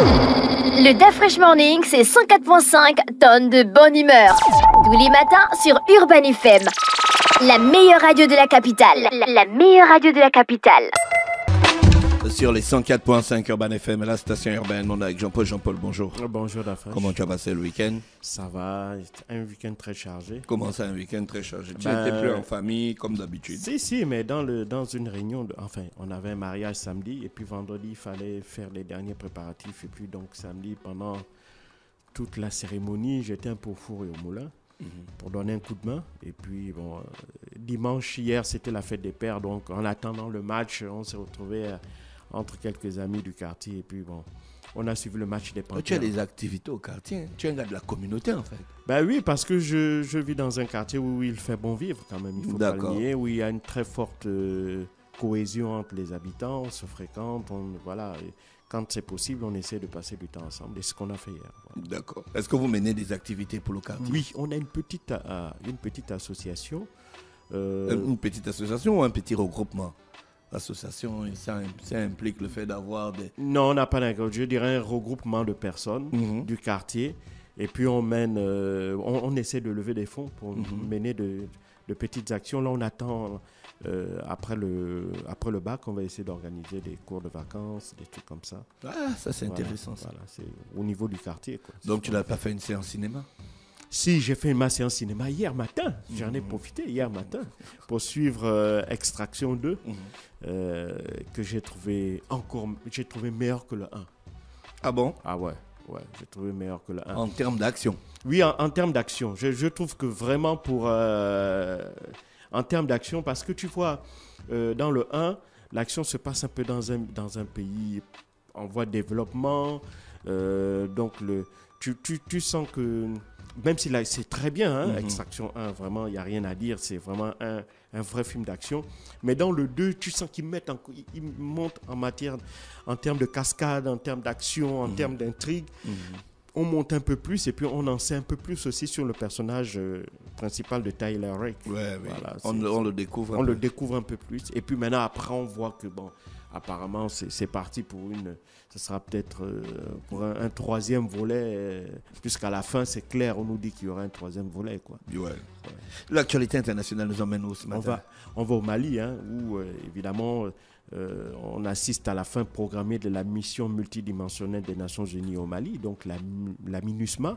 Le DAF Fresh Morning, c'est 104.5 tonnes de bonne humeur. Tous les matins sur Urban FM. La meilleure radio de la capitale. La meilleure radio de la capitale. Sur les 104.5 Urban FM, la station urbaine, on est avec Jean-Paul. Jean-Paul, bonjour. Bonjour Dafresh. Comment tu as passé le week-end? Ça va, un week-end très chargé. Comment ça, un week-end très chargé? Tu n'étais plus en famille comme d'habitude? Si, mais dans une réunion, on avait un mariage samedi et puis vendredi, il fallait faire les derniers préparatifs. Et puis donc samedi, pendant toute la cérémonie, j'étais un peu au four et au moulin pour donner un coup de main. Et puis bon, dimanche, hier, c'était la fête des pères. Donc en attendant le match, on s'est retrouvés entre quelques amis du quartier et puis bon, on a suivi le match des Panthères. Tu as des activités au quartier, tu es un gars de la communauté en fait. Ben oui, parce que je vis dans un quartier où il fait bon vivre quand même, il faut pas le nier, où il y a une très forte cohésion entre les habitants, on se fréquente, voilà, et quand c'est possible, on essaie de passer du temps ensemble et c'est ce qu'on a fait hier. Voilà. D'accord. Est-ce que vous menez des activités pour le quartier? Oui, on a une petite association. Une petite association ou un petit regroupement? L'association, ça implique le fait d'avoir des... Non, on n'a pas d'accord. Je dirais un regroupement de personnes du quartier. Et puis on essaie de lever des fonds pour mener de petites actions. Là, on attend, après le bac, on va essayer d'organiser des cours de vacances, des trucs comme ça. Ah, ça c'est intéressant. Ça. Voilà, c'est au niveau du quartier, quoi. Donc tu n'as pas fait une séance cinéma? Si, j'ai fait ma séance cinéma hier matin. J'en ai profité hier matin pour suivre Extraction 2, que j'ai trouvé meilleur que le 1. Ah bon? Ah ouais, j'ai trouvé meilleur que le 1. En termes d'action? Oui, en termes d'action. Je trouve que vraiment en termes d'action, parce que tu vois, dans le 1, l'action se passe un peu dans un pays en voie de développement. Donc, tu sens que... Même si là, c'est très bien, Extraction 1, vraiment, il n'y a rien à dire. C'est vraiment un vrai film d'action. Mais dans le 2, tu sens qu'ils montent en termes de cascade, en termes d'action, en termes d'intrigue. On monte un peu plus et puis on en sait un peu plus aussi sur le personnage principal de Tyler Rake. Ouais, voilà, on le découvre le découvre un peu plus. Et puis maintenant, après, on voit que, bon, apparemment, c'est parti pour ce sera peut-être pour un troisième volet, puisqu'à la fin, c'est clair, on nous dit qu'il y aura un troisième volet, quoi. Ouais. L'actualité internationale nous emmène où ce matin? On va au Mali, où, évidemment... on assiste à la fin programmée de la mission multidimensionnelle des Nations Unies au Mali, donc la MINUSMA.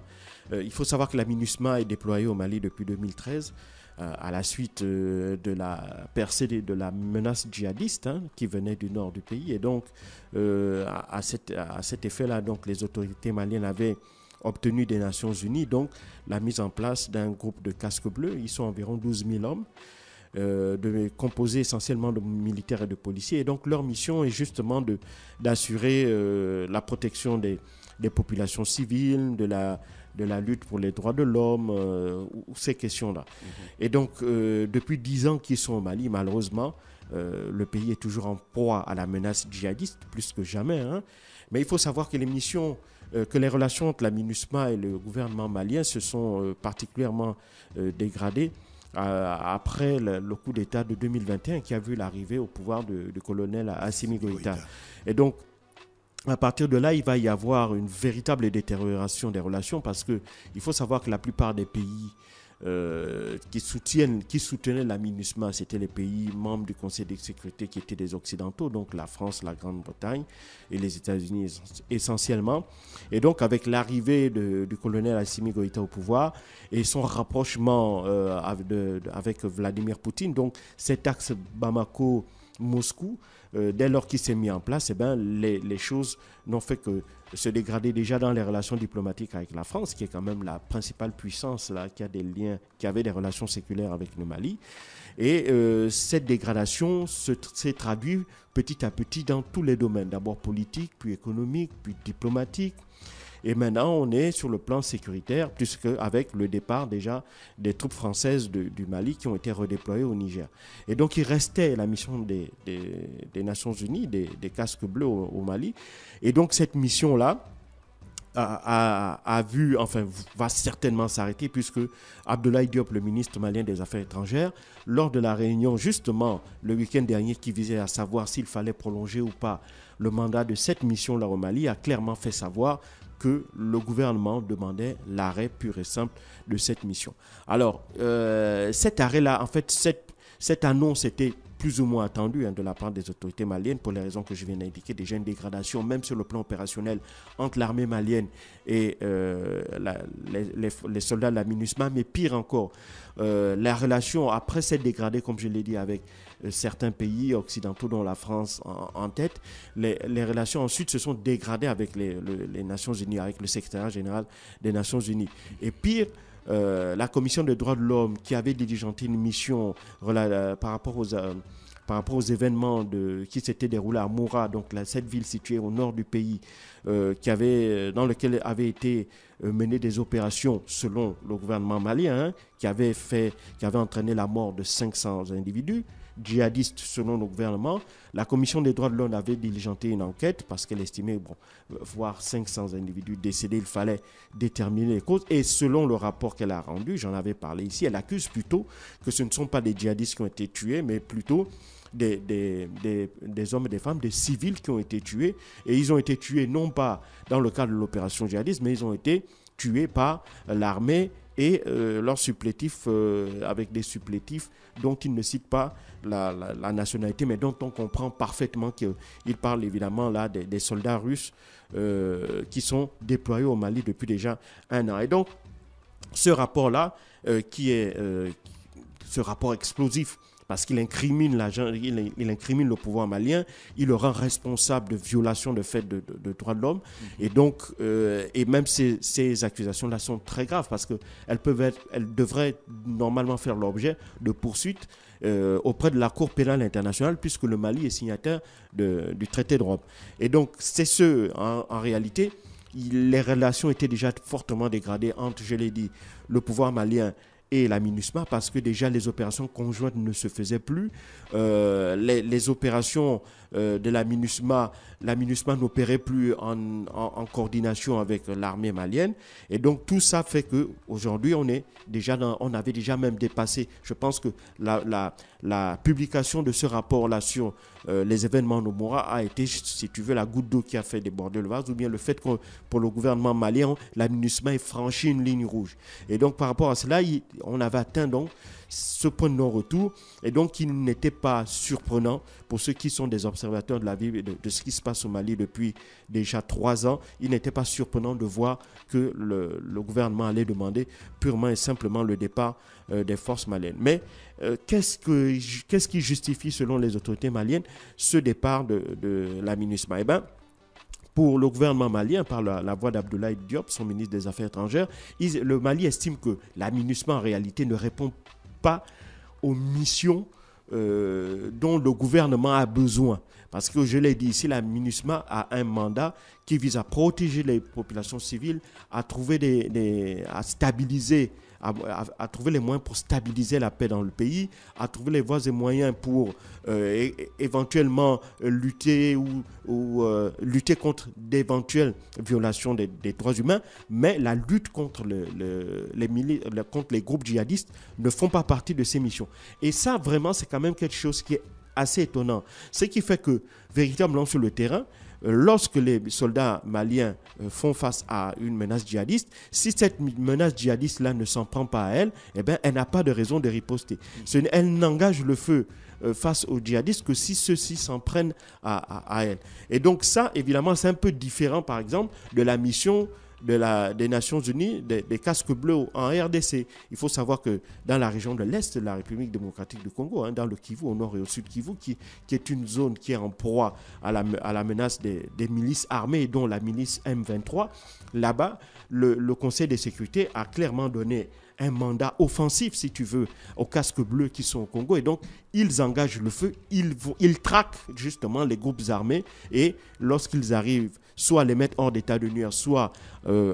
Il faut savoir que la MINUSMA est déployée au Mali depuis 2013 à la suite de la percée de la menace djihadiste qui venait du nord du pays. Et donc, à cet effet-là, donc, les autorités maliennes avaient obtenu des Nations Unies donc, la mise en place d'un groupe de casques bleus. Ils sont environ 12 000 hommes. Composés essentiellement de militaires et de policiers. Et donc, leur mission est justement d'assurer la protection des populations civiles, de la lutte pour les droits de l'homme, ces questions-là. Et donc, depuis 10 ans qu'ils sont au Mali, malheureusement, le pays est toujours en proie à la menace djihadiste, plus que jamais. Mais il faut savoir que les relations entre la MINUSMA et le gouvernement malien se sont particulièrement dégradées après le coup d'État de 2021 qui a vu l'arrivée au pouvoir du colonel Assimi Goïta. Et donc, à partir de là, il va y avoir une véritable détérioration des relations parce qu'il faut savoir que la plupart des pays qui soutenaient la MINUSMA, c'était les pays membres du Conseil de sécurité qui étaient des Occidentaux, donc la France, la Grande-Bretagne et les États-Unis essentiellement. Et donc, avec l'arrivée du colonel Assimi Goïta au pouvoir et son rapprochement avec Vladimir Poutine, donc cet axe Bamako-Moscou, dès lors qu'il s'est mis en place, les choses n'ont fait que se dégrader déjà dans les relations diplomatiques avec la France, qui est quand même la principale puissance là, qui avait des relations séculaires avec le Mali. Et cette dégradation s'est traduite petit à petit dans tous les domaines, d'abord politique, puis économique, puis diplomatique. Et maintenant, on est sur le plan sécuritaire, puisque avec le départ déjà des troupes françaises du Mali qui ont été redéployées au Niger. Et donc, il restait la mission des Nations Unies, des casques bleus au Mali. Et donc, cette mission-là va certainement s'arrêter, puisque Abdoulaye Diop, le ministre malien des Affaires étrangères, lors de la réunion justement le week-end dernier qui visait à savoir s'il fallait prolonger ou pas le mandat de cette mission-là au Mali, a clairement fait savoir que le gouvernement demandait l'arrêt pur et simple de cette mission. Alors, cet arrêt-là, en fait, cette annonce était plus ou moins attendue de la part des autorités maliennes pour les raisons que je viens d'indiquer. Déjà une dégradation, même sur le plan opérationnel, entre l'armée malienne et les soldats de la MINUSMA. Mais pire encore, la relation, après s'être dégradée, comme je l'ai dit, avec certains pays occidentaux, dont la France en tête, les relations ensuite se sont dégradées avec les Nations Unies, avec le secrétariat général des Nations Unies. Et pire, la Commission des droits de l'homme, qui avait diligenté une mission par rapport aux événements qui s'étaient déroulés à Moura, donc cette ville située au nord du pays, dans laquelle avaient été menées des opérations selon le gouvernement malien, qui avait entraîné la mort de 500 individus djihadistes selon le gouvernement. La Commission des droits de l'homme avait diligenté une enquête parce qu'elle estimait, voir 500 individus décédés, il fallait déterminer les causes. Et selon le rapport qu'elle a rendu, j'en avais parlé ici, elle accuse plutôt que ce ne sont pas des djihadistes qui ont été tués, mais plutôt des hommes et des femmes, des civils qui ont été tués. Et ils ont été tués non pas dans le cadre de l'opération djihadiste, mais ils ont été tués par l'armée et leurs supplétifs, avec des supplétifs dont ils ne citent pas la nationalité, mais dont on comprend parfaitement qu'ils parlent évidemment là des soldats russes qui sont déployés au Mali depuis déjà 1 an. Et donc, ce rapport-là, ce rapport explosif, parce qu'il incrimine il incrimine le pouvoir malien, il le rend responsable de violations de faits de droits de l'homme. Et donc, et même ces accusations-là sont très graves parce qu'elles devraient normalement faire l'objet de poursuites auprès de la Cour pénale internationale, puisque le Mali est signataire du traité de Rome. Et donc, en réalité, les relations étaient déjà fortement dégradées entre, je l'ai dit, le pouvoir malien et la MINUSMA, parce que déjà les opérations conjointes ne se faisaient plus. Les opérations de la MINUSMA n'opérait plus en coordination avec l'armée malienne. Et donc tout ça fait qu'aujourd'hui, on avait déjà même dépassé. Je pense que la publication de ce rapport-là sur les événements de Moura a été, si tu veux, la goutte d'eau qui a fait déborder le vase, ou bien le fait que pour le gouvernement malien, la MINUSMA ait franchi une ligne rouge. Et donc par rapport à cela, on avait atteint donc ce point de non-retour, et donc il n'était pas surprenant pour ceux qui sont des observateurs de la vie de ce qui se passe au Mali depuis déjà 3 ans. Il n'était pas surprenant de voir que le gouvernement allait demander purement et simplement le départ des forces maliennes. Mais qu'est-ce qui justifie, selon les autorités maliennes, ce départ de la MINUSMA? Eh bien, pour le gouvernement malien, par la voix d'Abdoulaye Diop, son ministre des Affaires étrangères, le Mali estime que la MINUSMA en réalité ne répond pas aux missions dont le gouvernement a besoin. Parce que je l'ai dit ici, la MINUSMA a un mandat qui vise à protéger les populations civiles, à stabiliser, à trouver les moyens pour stabiliser la paix dans le pays, à trouver les voies et moyens pour éventuellement lutter lutter contre d'éventuelles violations des droits humains. Mais la lutte contre les groupes djihadistes ne font pas partie de ces missions. Et ça, vraiment, c'est quand même quelque chose qui est assez étonnant. Ce qui fait que, véritablement sur le terrain, lorsque les soldats maliens font face à une menace djihadiste, si cette menace djihadiste-là ne s'en prend pas à elle, eh bien, elle n'a pas de raison de riposter. Elle n'engage le feu face aux djihadistes que si ceux-ci s'en prennent à elle. Et donc ça, évidemment, c'est un peu différent, par exemple, de la mission des Nations Unies, des casques bleus en RDC. Il faut savoir que dans la région de l'Est de la République démocratique du Congo, dans le Kivu, au nord et au sud Kivu, qui est une zone qui est en proie à la menace des milices armées, dont la milice M23, là-bas, le Conseil de sécurité a clairement donné un mandat offensif, si tu veux, aux casques bleus qui sont au Congo. Et donc, ils engagent le feu, ils traquent justement les groupes armés. Et lorsqu'ils arrivent soit à les mettre hors d'état de nuire, soit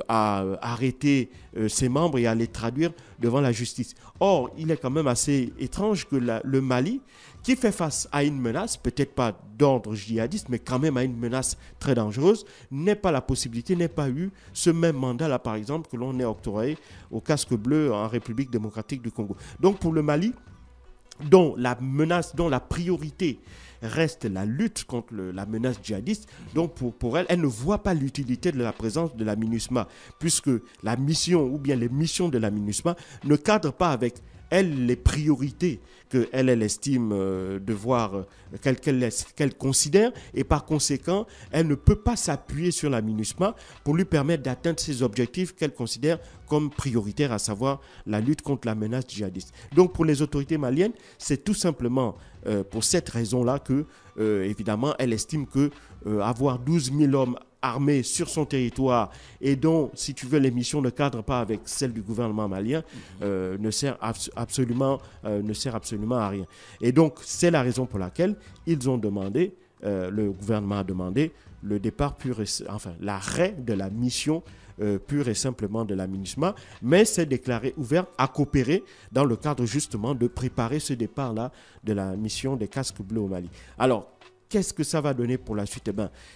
à arrêter ses membres et à les traduire devant la justice. Or, il est quand même assez étrange que le Mali, qui fait face à une menace, peut-être pas d'ordre djihadiste, mais quand même à une menace très dangereuse, n'ait pas la possibilité, n'ait pas eu ce même mandat-là, par exemple, que l'on ait octroyé au casque bleu en République démocratique du Congo. Donc pour le Mali, dont la menace, dont la priorité reste la lutte contre la menace djihadiste, donc pour elle, elle ne voit pas l'utilité de la présence de la MINUSMA, puisque la mission ou bien les missions de la MINUSMA ne cadrent pas avec elle les priorités qu'elle estime devoir, qu'elle considère, et par conséquent, elle ne peut pas s'appuyer sur la MINUSMA pour lui permettre d'atteindre ses objectifs qu'elle considère comme prioritaires, à savoir la lutte contre la menace djihadiste. Donc pour les autorités maliennes, c'est tout simplement pour cette raison-là que, évidemment, elle estime que avoir 12 000 hommes armés sur son territoire et dont, si tu veux, les missions ne cadrent pas avec celles du gouvernement malien, ne sert absolument à rien. Et donc, c'est la raison pour laquelle ils ont demandé, le gouvernement a demandé le départ l'arrêt de la mission pure et simplement de la MINUSMA, mais s'est déclaré ouvert à coopérer dans le cadre justement de préparer ce départ-là de la mission des casques bleus au Mali. Alors, qu'est-ce que ça va donner pour la suite?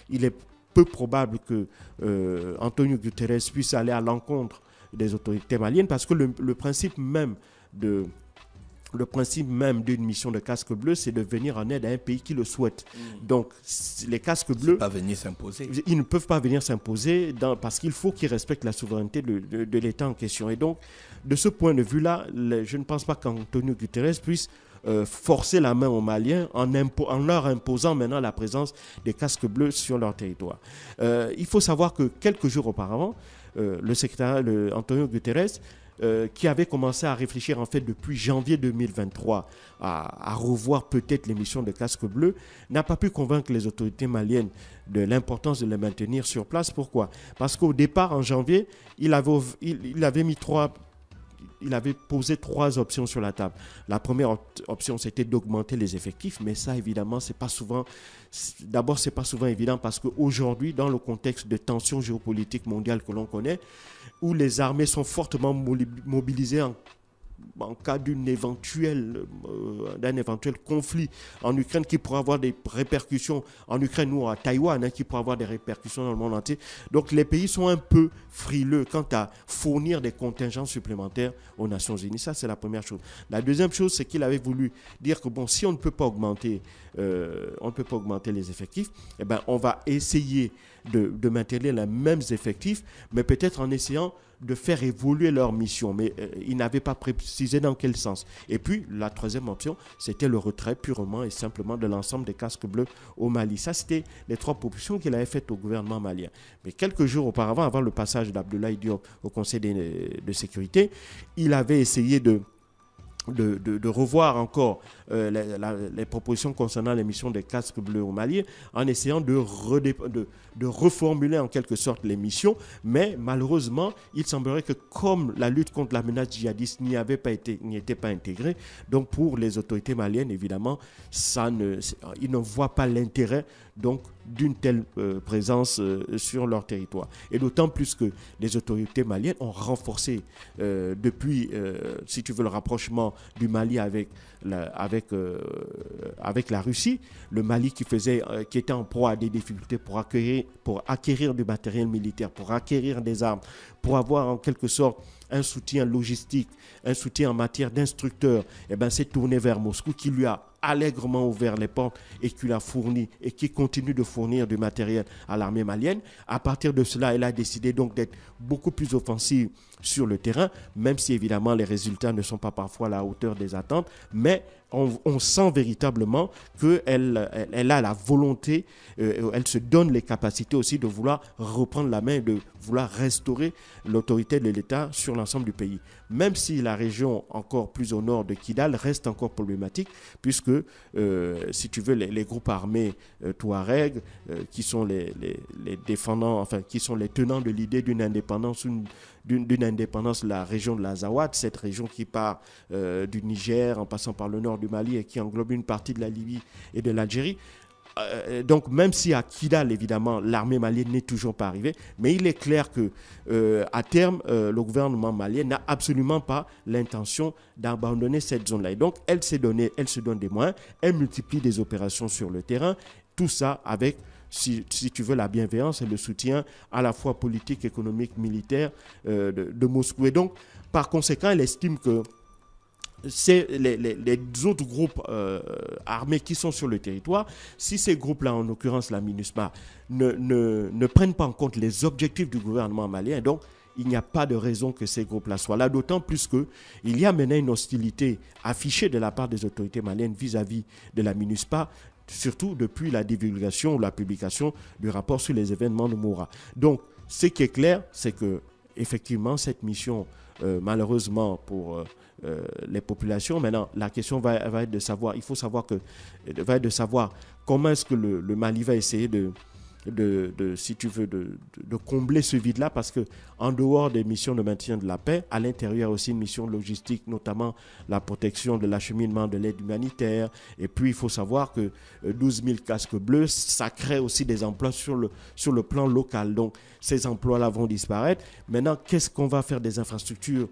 Il est peu probable que Antonio Guterres puisse aller à l'encontre des autorités maliennes, parce que le principe même d'une mission de casque bleu, c'est de venir en aide à un pays qui le souhaite. Donc, les casques bleus, pas venir s'imposer. Ils ne peuvent pas venir s'imposer parce qu'il faut qu'ils respectent la souveraineté de l'État en question. Et donc, de ce point de vue-là, je ne pense pas qu'Antonio Guterres puisse forcer la main aux Maliens en leur imposant maintenant la présence des casques bleus sur leur territoire. Il faut savoir que quelques jours auparavant, le secrétaire Antonio Guterres, qui avait commencé à réfléchir en fait depuis janvier 2023 à revoir peut-être les missions de casques bleus, n'a pas pu convaincre les autorités maliennes de l'importance de les maintenir sur place. Pourquoi? Parce qu'au départ, en janvier, il avait posé 3 options sur la table. La première option, c'était d'augmenter les effectifs, mais ça, évidemment, c'est pas souvent évident, parce qu'aujourd'hui, dans le contexte de tensions géopolitiques mondiales que l'on connaît, où les armées sont fortement mobilisées en cas d'un éventuel conflit en Ukraine qui pourrait avoir des répercussions en Ukraine ou à Taïwan, qui pourrait avoir des répercussions dans le monde entier. Donc les pays sont un peu frileux quant à fournir des contingents supplémentaires aux Nations Unies. Ça, c'est la première chose. La deuxième chose, c'est qu'il avait voulu dire que si on ne peut pas augmenter les effectifs, on va essayer de maintenir les mêmes effectifs, mais peut-être en essayant de faire évoluer leur mission. Mais il n'avait pas précisé dans quel sens. Et puis, la troisième option, c'était le retrait purement et simplement de l'ensemble des casques bleus au Mali. Ça, c'était les 3 propositions qu'il avait faites au gouvernement malien. Mais quelques jours auparavant, avant le passage d'Abdoulaye Diop au Conseil de sécurité, il avait essayé de revoir encore les propositions concernant l'émission des casques bleus au Mali, en essayant de reformuler en quelque sorte les missions. Mais malheureusement, il semblerait que comme la lutte contre la menace djihadiste n'y était pas intégrée, donc pour les autorités maliennes, évidemment, ils ne voient pas l'intérêt donc d'une telle présence sur leur territoire. Et d'autant plus que les autorités maliennes ont renforcé depuis, si tu veux, le rapprochement du Mali avec la Russie, le Mali qui était en proie à des difficultés pour acquérir du matériel militaire, pour acquérir des armes, pour avoir en quelque sorte un soutien logistique, un soutien en matière d'instructeurs, s'est tourné vers Moscou, qui lui a allègrement ouvert les portes et qui l'a fourni et qui continue de fournir du matériel à l'armée malienne. À partir de cela, elle a décidé donc d'être beaucoup plus offensive sur le terrain, même si évidemment les résultats ne sont pas parfois à la hauteur des attentes, mais on sent véritablement qu'elle a la volonté, elle se donne les capacités aussi de vouloir reprendre la main et de vouloir restaurer l'autorité de l'État sur l'ensemble du pays. Même si la région encore plus au nord de Kidal reste encore problématique, puisque, si tu veux, les groupes armés Touareg, qui sont les défendants, qui sont les tenants de l'idée d'une indépendance, d'une indépendance de la région de l'Azawad, cette région qui part du Niger en passant par le nord du Mali et qui englobe une partie de la Libye et de l'Algérie, donc même si à Kidal, évidemment, l'armée malienne n'est toujours pas arrivée, mais il est clair que à terme, le gouvernement malien n'a absolument pas l'intention d'abandonner cette zone-là. Et donc, elle se donne des moyens, elle multiplie des opérations sur le terrain, tout ça avec, si tu veux, la bienveillance et le soutien à la fois politique, économique, militaire de Moscou. Et donc, par conséquent, elle estime que c'est les autres groupes armés qui sont sur le territoire, si ces groupes-là, en l'occurrence la MINUSMA, ne prennent pas en compte les objectifs du gouvernement malien, donc il n'y a pas de raison que ces groupes-là soient là, d'autant plus qu'il y a maintenant une hostilité affichée de la part des autorités maliennes vis-à-vis de la MINUSMA, surtout depuis la divulgation ou la publication du rapport sur les événements de Moura. Donc, ce qui est clair, c'est que effectivement, cette mission, malheureusement pour les populations, maintenant, la question va être de savoir, il faut savoir va être de savoir comment est-ce que le Mali va essayer si tu veux, de combler ce vide-là, parce que en dehors des missions de maintien de la paix, à l'intérieur aussi une mission logistique, notamment la protection de l'acheminement de l'aide humanitaire. Et puis, il faut savoir que 12 000 casques bleus, ça crée aussi des emplois sur le plan local. Donc, ces emplois-là vont disparaître. Maintenant, qu'est-ce qu'on va faire des infrastructures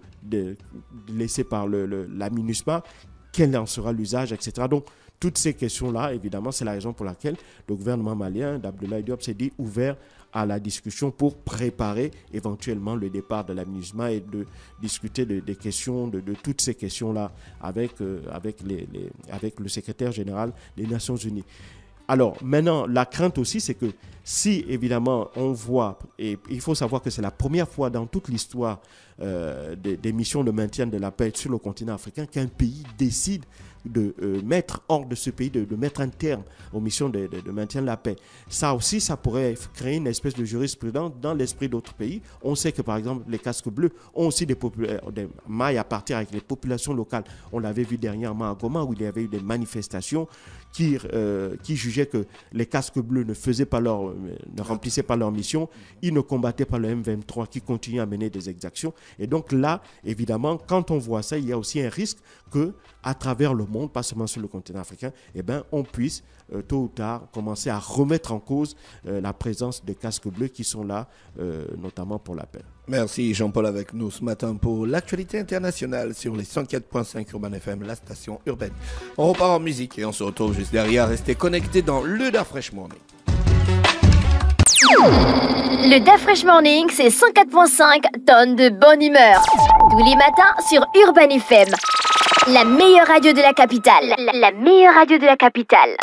laissées par la MINUSMA? Quel en sera l'usage, etc. Donc, toutes ces questions-là, évidemment, c'est la raison pour laquelle le gouvernement malien d'Abdoulaye Diop s'est dit ouvert à la discussion pour préparer éventuellement le départ de la MINUSMA et de discuter des questions, de toutes ces questions-là avec le secrétaire général des Nations Unies. Alors, maintenant, la crainte aussi, c'est que si, évidemment, on voit, et il faut savoir que c'est la première fois dans toute l'histoire des missions de maintien de la paix sur le continent africain qu'un pays décide de mettre hors de ce pays, de mettre un terme aux missions de maintien de la paix. Ça aussi, ça pourrait créer une espèce de jurisprudence dans l'esprit d'autres pays. On sait que, par exemple, les casques bleus ont aussi des mailles à partir avec les populations locales. On l'avait vu dernièrement à Goma, où il y avait eu des manifestations qui jugeaient que les casques bleus ne remplissaient pas leur mission. Ils ne combattaient pas le M23 qui continue à mener des exactions. Et donc là, évidemment, quand on voit ça, il y a aussi un risque que, à travers le monde, pas seulement sur le continent africain, on puisse tôt ou tard commencer à remettre en cause la présence des casques bleus qui sont là, notamment pour la paix. Merci Jean-Paul avec nous ce matin pour l'actualité internationale sur les 104.5 Urban FM, la station urbaine. On repart en musique et on se retrouve juste derrière. Restez connectés dans le Da Fresh Morning. Le Da Fresh Morning, c'est 104.5 tonnes de bonne humeur. Tous les matins sur Urban FM. La meilleure radio de la capitale. La meilleure radio de la capitale.